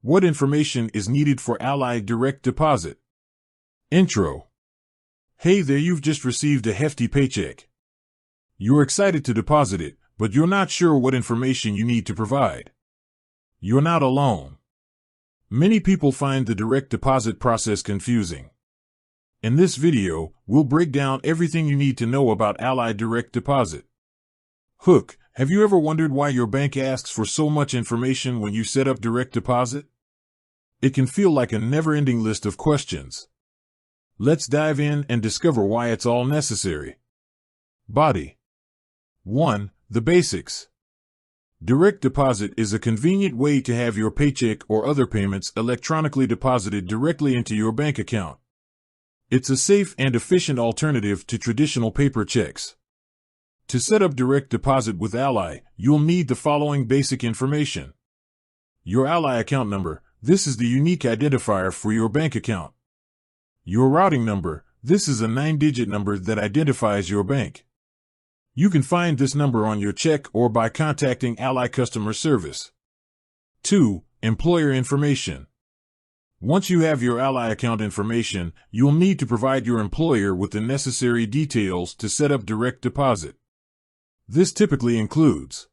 What information is needed for Ally direct deposit? Intro. Hey there, you've just received a hefty paycheck. You're excited to deposit it, but you're not sure what information you need to provide. You're not alone. Many people find the direct deposit process confusing. In this video, we'll break down everything you need to know about Ally direct deposit. Hook, have you ever wondered why your bank asks for so much information when you set up direct deposit? It can feel like a never-ending list of questions. Let's dive in and discover why it's all necessary. Body. 1. The basics. Direct deposit is a convenient way to have your paycheck or other payments electronically deposited directly into your bank account. It's a safe and efficient alternative to traditional paper checks. To set up direct deposit with Ally, you'll need the following basic information. Your Ally account number. This is the unique identifier for your bank account. Your routing number. This is a 9-digit number that identifies your bank. You can find this number on your check or by contacting Ally customer service. 2. Employer information. Once you have your Ally account information, you'll need to provide your employer with the necessary details to set up direct deposit. This typically includes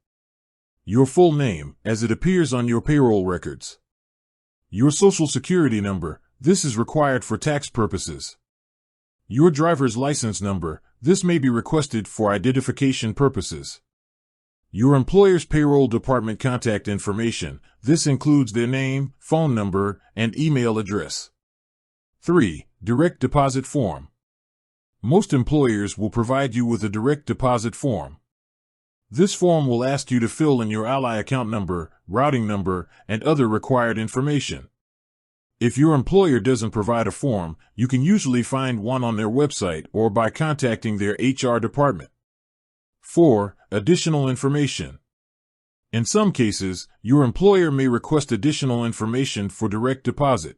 your full name, as it appears on your payroll records. Your social security number. This is required for tax purposes. Your driver's license number. This may be requested for identification purposes. Your employer's payroll department contact information. This includes their name, phone number, and email address. 3. Direct deposit form. Most employers will provide you with a direct deposit form. This form will ask you to fill in your Ally account number, routing number, and other required information. If your employer doesn't provide a form, you can usually find one on their website or by contacting their HR department. 4. Additional information. In some cases, your employer may request additional information for direct deposit.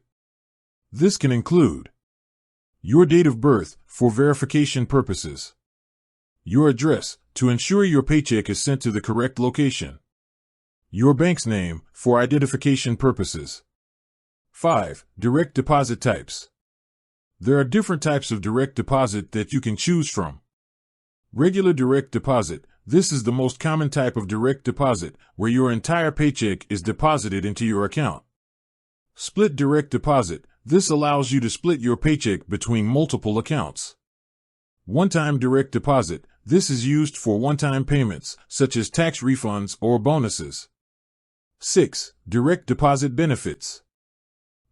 This can include your date of birth for verification purposes, your address to ensure your paycheck is sent to the correct location, your bank's name for identification purposes. 5. Direct deposit types. There are different types of direct deposit that you can choose from. Regular direct deposit. This is the most common type of direct deposit, where your entire paycheck is deposited into your account. Split direct deposit. This allows you to split your paycheck between multiple accounts. One-time direct deposit. This is used for one-time payments, such as tax refunds or bonuses. 6. Direct deposit benefits.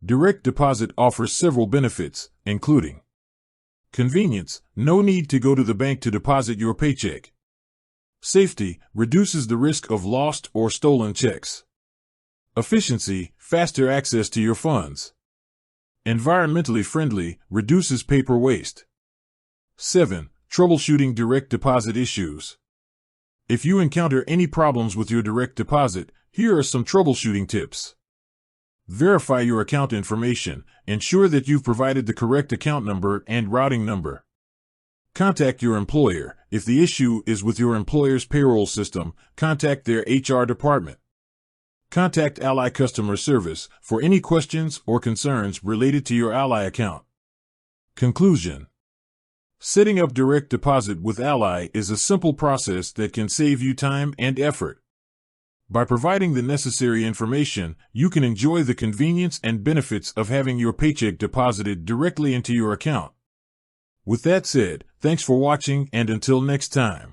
Direct deposit offers several benefits, including convenience. No need to go to the bank to deposit your paycheck. Safety. Reduces the risk of lost or stolen checks. Efficiency. Faster access to your funds. Environmentally friendly. Reduces paper waste. 7. Troubleshooting direct deposit issues. If you encounter any problems with your direct deposit, here are some troubleshooting tips. Verify your account information. Ensure that you've provided the correct account number and routing number. Contact your employer. If the issue is with your employer's payroll system, contact their HR department. Contact Ally customer service for any questions or concerns related to your Ally account. Conclusion. Setting up direct deposit with Ally is a simple process that can save you time and effort. By providing the necessary information, you can enjoy the convenience and benefits of having your paycheck deposited directly into your account. With that said, thanks for watching, and until next time.